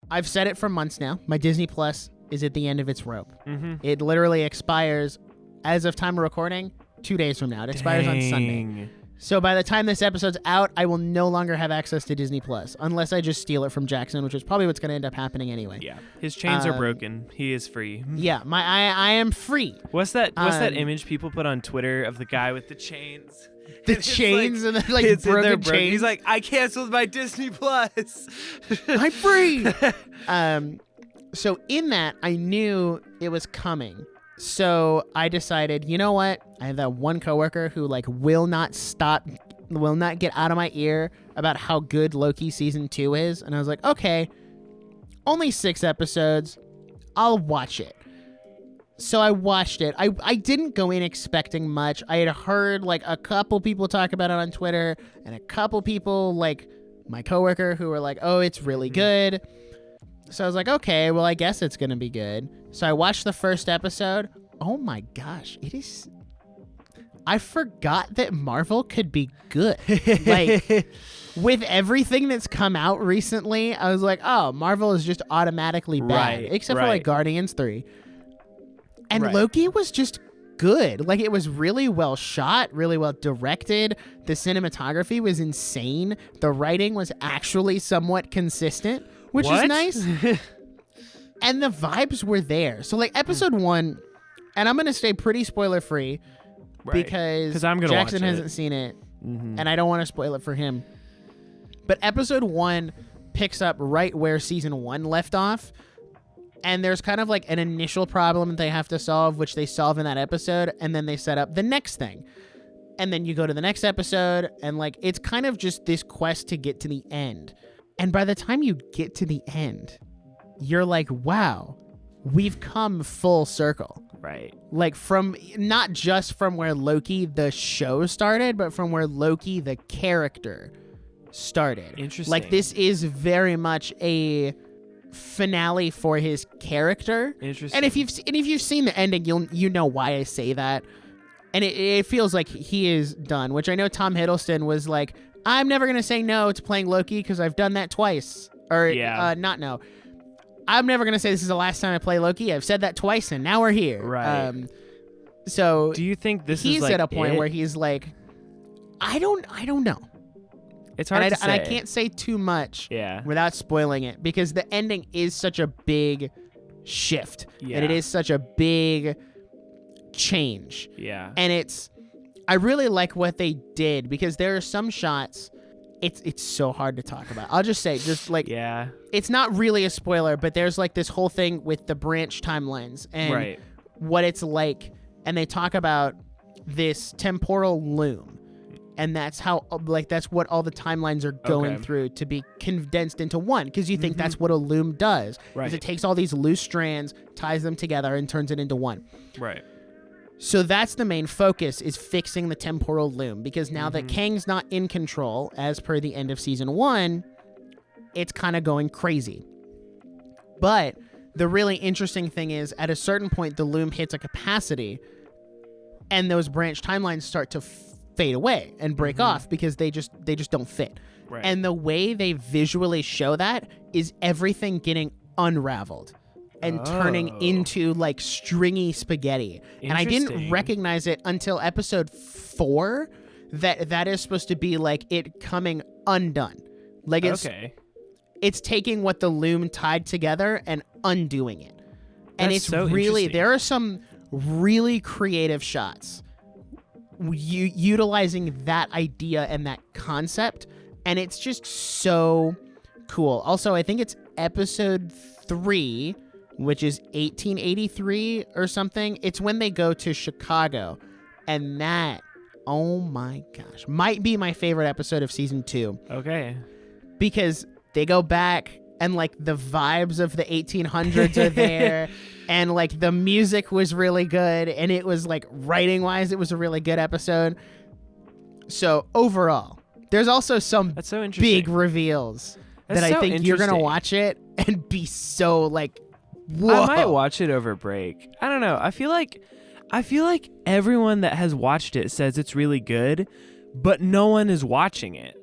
I've said it for months now. My Disney Plus is at the end of its rope. Mm-hmm. It literally expires, as of time of recording, 2 days from now. It expires on Sunday. So by the time this episode's out, I will no longer have access to Disney Plus unless I just steal it from Jackson, which is probably what's going to end up happening anyway. Yeah, his chains are broken. He is free. Yeah, I am free. What's that image people put on Twitter of the guy with the chains? The chains and the broken chains. He's like, I canceled my Disney Plus. I'm free. So in that, I knew it was coming. So I decided, you know what? I have that one coworker who will not get out of my ear about how good Loki season 2 is. And I was like, okay, only 6 episodes. I'll watch it. So I watched it. I didn't go in expecting much. I had heard a couple people talk about it on Twitter and a couple people my coworker who were like, oh, it's really good. So I was like, okay, well, I guess it's going to be good. So I watched the first episode. Oh my gosh, it is... I forgot that Marvel could be good. With everything that's come out recently, I was like, oh, Marvel is just automatically bad. Except for Guardians 3. And Loki was just good. It was really well shot, really well directed. The cinematography was insane. The writing was actually somewhat consistent, which is nice. And the vibes were there. So episode 1, and I'm going to stay pretty spoiler free because Jackson hasn't seen it and I don't want to spoil it for him. But episode 1 picks up right where season 1 left off. And there's kind of an initial problem that they have to solve, which they solve in that episode. And then they set up the next thing. And then you go to the next episode and it's kind of just this quest to get to the end. And by the time you get to the end, you're like, wow, we've come full circle. Right. From not just from where Loki, the show started, but from where Loki, the character started. Interesting. This is very much a finale for his character. Interesting. And if you've seen the ending, you know why I say that. And it feels like he is done, which I know Tom Hiddleston was like, I'm never going to say no to playing Loki because I've done that twice. Or not no. I'm never going to say this is the last time I play Loki. I've said that twice and now we're here. Right. So do you think he's at a point where he's like, I don't know. It's hard to say. And I can't say too much without spoiling it because the ending is such a big shift. Yeah. And it is such a big change. Yeah. And I really like what they did because there are some shots, it's so hard to talk about. I'll just say, it's not really a spoiler, but there's this whole thing with the branch timelines and what it's like. And they talk about this temporal loom. And that's how, that's what all the timelines are going through to be condensed into one. Because you think that's what a loom does. Right. Is it takes all these loose strands, ties them together, and turns it into one. Right. So that's the main focus, is fixing the temporal loom. Because now that Kang's not in control, as per the end of season 1, it's kind of going crazy. But the really interesting thing is, at a certain point, the loom hits a capacity, and those branch timelines start to fade away and break off because they just don't fit. Right. And the way they visually show that is everything getting unraveled and turning into stringy spaghetti. And I didn't recognize it until episode 4 that is supposed to be it coming undone. It's taking what the loom tied together and undoing it. And it's so really, there are some really creative shots utilizing that idea and that concept, and it's just so cool. Also, I think it's episode 3, which is 1883 or something. It's when they go to Chicago, and that, oh my gosh, might be my favorite episode of season 2. Okay. Because they go back and the vibes of the 1800s are there. And the music was really good, and it was writing wise, it was a really good episode. So overall, there's also some big reveals that I think you're gonna watch it and be so whoa. I might watch it over break. I don't know. I feel like everyone that has watched it says it's really good, but no one is watching it.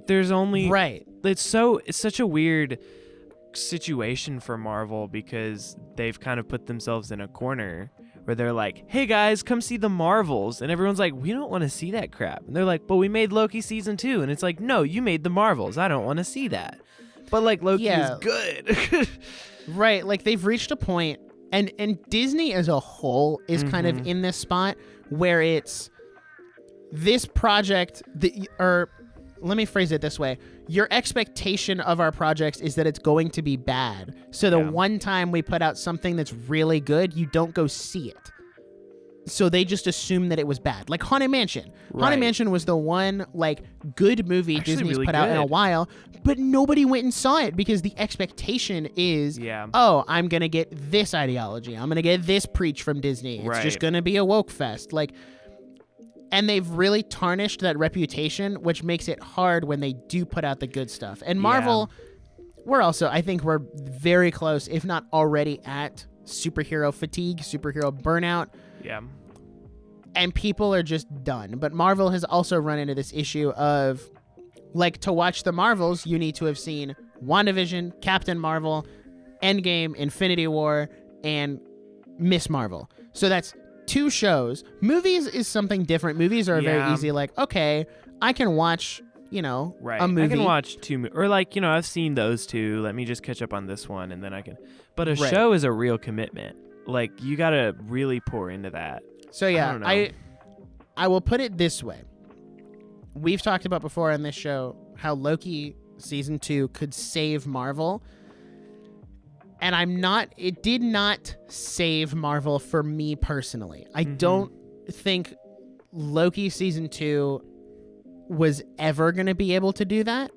There's only right. It's such a weird. situation for Marvel because they've kind of put themselves in a corner where they're like, hey guys, come see the Marvels. And everyone's like, we don't want to see that crap. And they're like, but we made Loki season 2. And it's like, no, you made the Marvels. I don't want to see that. But like Loki is good. Right. Like they've reached a point, and Disney as a whole is kind of in this spot where it's this project, or let me phrase it this way. Your expectation of our projects is that it's going to be bad. So the one time we put out something that's really good, you don't go see it. So they just assume that it was bad. Like Haunted Mansion. Right. Haunted Mansion was the one like good movie Actually Disney's really put out in a good. while, but nobody went and saw it because the expectation is, oh, I'm going to get this ideology. I'm going to get this preach from Disney. It's just going to be a woke fest. Like, and they've really tarnished that reputation, which makes it hard when they do put out the good stuff. And Marvel, I think we're very close, if not already at superhero fatigue, superhero burnout. Yeah. And people are just done. But Marvel has also run into this issue of, like, to watch the Marvels, you need to have seen WandaVision, Captain Marvel, Endgame, Infinity War, and Miss Marvel. So that's 2 shows. Movies is something different. Movies are very easy. Like, okay, I can watch, a movie. I can watch 2, or like, I've seen those 2. Let me just catch up on this one, and then I can. But a show is a real commitment. Like, you gotta really pour into that. So yeah, I will put it this way. We've talked about before on this show how Loki season 2 could save Marvel. And it did not save Marvel for me personally. I don't think Loki season 2 was ever going to be able to do that.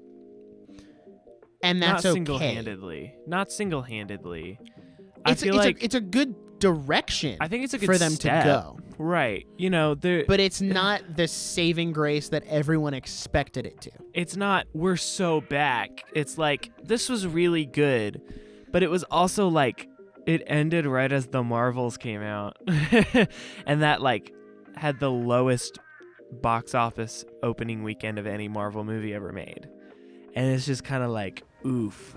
And that's okay. Not single-handedly. It's a good direction. I think it's a good for them step. to go. Right. But it's not the saving grace that everyone expected it to. It's not, we're so back. It's like, this was really good. But it was also like, it ended right as the Marvels came out. And that like had the lowest box office opening weekend of any Marvel movie ever made. And it's just kind of like, oof.